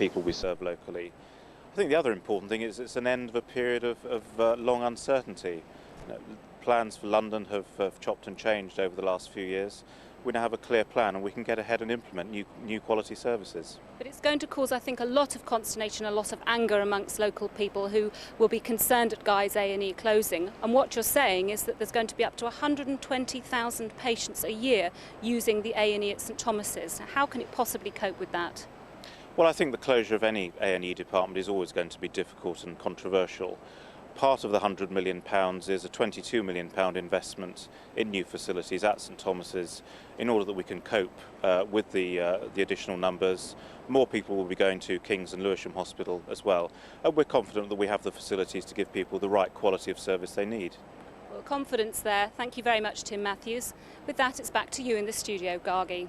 people we serve locally. I think the other important thing is it's an end of a period of long uncertainty. Plans for London have chopped and changed over the last few years. We now have a clear plan and we can get ahead and implement new quality services. But it's going to cause, I think, a lot of consternation, a lot of anger amongst local people who will be concerned at Guy's A&E closing. And what you're saying is that there's going to be up to 120,000 patients a year using the A&E at St Thomas's. How can it possibly cope with that? Well, I think the closure of any A&E department is always going to be difficult and controversial. Part of the £100 million is a £22 million investment in new facilities at St Thomas's in order that we can cope with the additional numbers. More people will be going to King's and Lewisham Hospital as well. And we're confident that we have the facilities to give people the right quality of service they need. Well, confidence there. Thank you very much, Tim Matthews. With that, it's back to you in the studio, Gargi.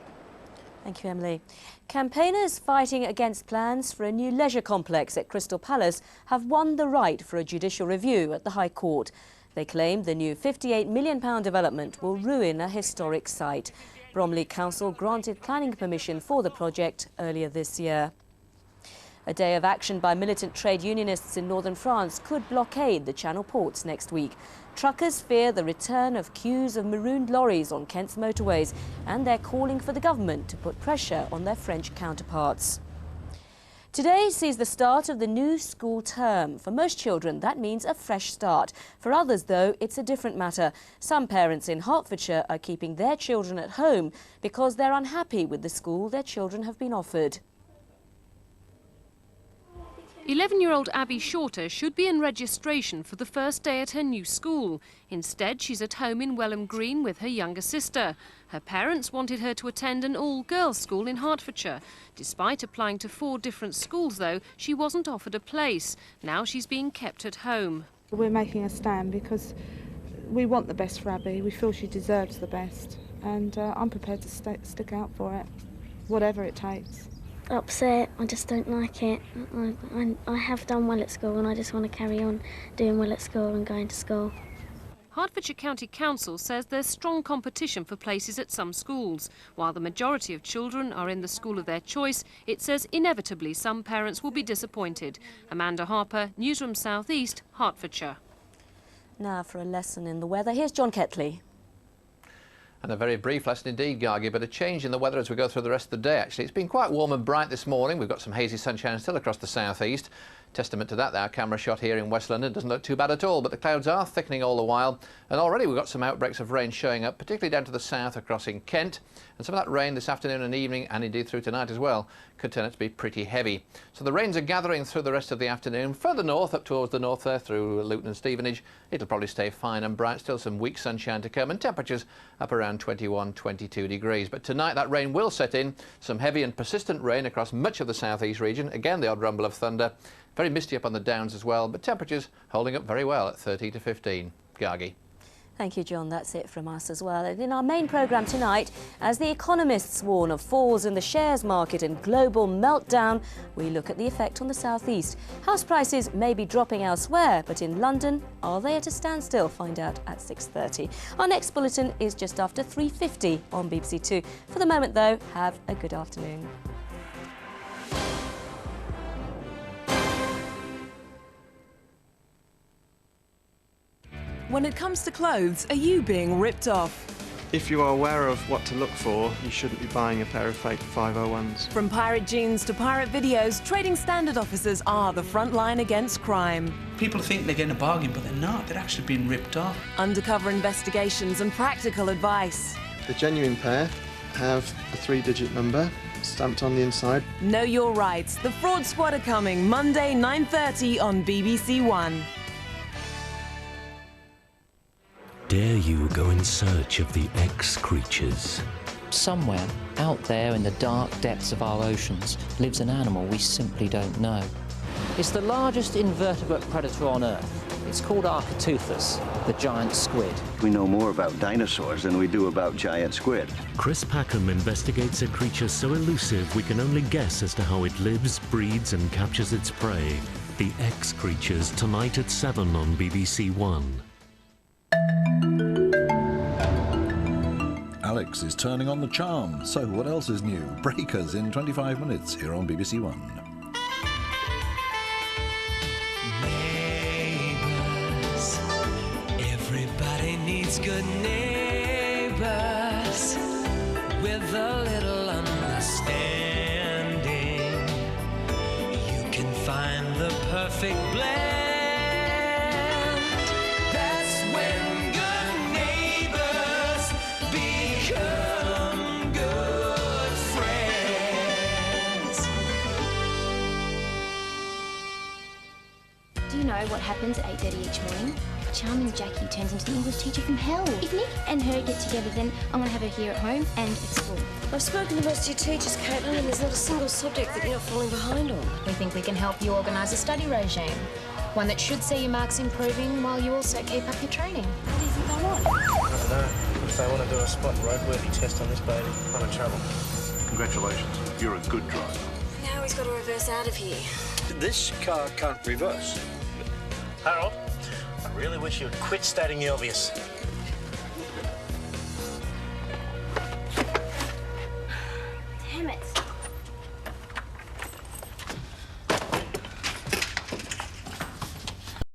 Thank you, Emily. Campaigners fighting against plans for a new leisure complex at Crystal Palace have won the right for a judicial review at the High Court. They claim the new £58 million development will ruin a historic site. Bromley Council granted planning permission for the project earlier this year. A day of action by militant trade unionists in northern France could blockade the Channel ports next week. Truckers fear the return of queues of marooned lorries on Kent's motorways, and they're calling for the government to put pressure on their French counterparts. Today sees the start of the new school term. For most children, that means a fresh start. For others, though, it's a different matter. Some parents in Hertfordshire are keeping their children at home because they're unhappy with the school their children have been offered. 11-year-old Abby Shorter should be in registration for the first day at her new school. Instead, she's at home in Welham Green with her younger sister. Her parents wanted her to attend an all-girls school in Hertfordshire. Despite applying to 4 different schools, though, she wasn't offered a place. Now she's being kept at home. We're making a stand because we want the best for Abby. We feel she deserves the best. And I'm prepared to stick out for it, whatever it takes. Upset, I just don't like it. I have done well at school and I just want to carry on doing well at school and going to school. Hertfordshire County Council says there's strong competition for places at some schools. While the majority of children are in the school of their choice, it says inevitably some parents will be disappointed. Amanda Harper, Newsroom South East, Hertfordshire. Now for a lesson in the weather, here's John Ketley. And a very brief lesson indeed, Gargi, but a change in the weather as we go through the rest of the day, actually. It's been quite warm and bright this morning. We've got some hazy sunshine still across the southeast. Testament to that, our camera shot here in West London doesn't look too bad at all, but the clouds are thickening all the while. And already we've got some outbreaks of rain showing up, particularly down to the south across in Kent. And some of that rain this afternoon and evening, and indeed through tonight as well, could turn out to be pretty heavy. So the rains are gathering through the rest of the afternoon. Further north, up towards the north there, through Luton and Stevenage, it'll probably stay fine and bright. Still some weak sunshine to come, and temperatures up around 21, 22 degrees. But tonight that rain will set in. Some heavy and persistent rain across much of the southeast region. Again, the odd rumble of thunder. Very misty up on the downs as well, but temperatures holding up very well at 13 to 15. Gargi. Thank you, John. That's it from us as well. And in our main programme tonight, as the economists warn of falls in the shares market and global meltdown, we look at the effect on the southeast. House prices may be dropping elsewhere, but in London, are they at a standstill? Find out at 6:30. Our next bulletin is just after 3:50 on BBC Two. For the moment, though, have a good afternoon. When it comes to clothes, are you being ripped off? If you are aware of what to look for, you shouldn't be buying a pair of fake 501s. From pirate jeans to pirate videos, Trading Standard officers are the front line against crime. People think they're getting a bargain, but they're not. They're actually being ripped off. Undercover investigations and practical advice. The genuine pair have a 3-digit number stamped on the inside. Know your rights. The Fraud Squad are coming Monday, 9:30 on BBC One. Dare you go in search of the X-creatures? Somewhere out there in the dark depths of our oceans lives an animal we simply don't know. It's the largest invertebrate predator on Earth. It's called Architeuthis, the giant squid. We know more about dinosaurs than we do about giant squid. Chris Packham investigates a creature so elusive we can only guess as to how it lives, breeds and captures its prey. The X-creatures, tonight at 7 on BBC One. Alex is turning on the charm. So what else is new? Breakers in 25 minutes here on BBC One. good neighbors with a little understanding. You can find the perfect blend. That's when good neighbors become good friends. Do you know what happens at 8:30 each morning? Charming Jackie turns into the English teacher from hell. If Nick and her get together, then I'm going to have her here at home and at school. I've spoken to the rest of your teachers, Caitlin, and there's not a single subject that you're falling behind on. We think we can help you organise a study regime. One that should see your marks improving while you also keep up your training. What do you think I want? I don't know. If they want to do a spot roadworthy test on this baby, I'm in trouble. Congratulations. You're a good driver. Now he's got to reverse out of here. This car can't reverse. Harold, I really wish you'd quit stating the obvious. Damn it.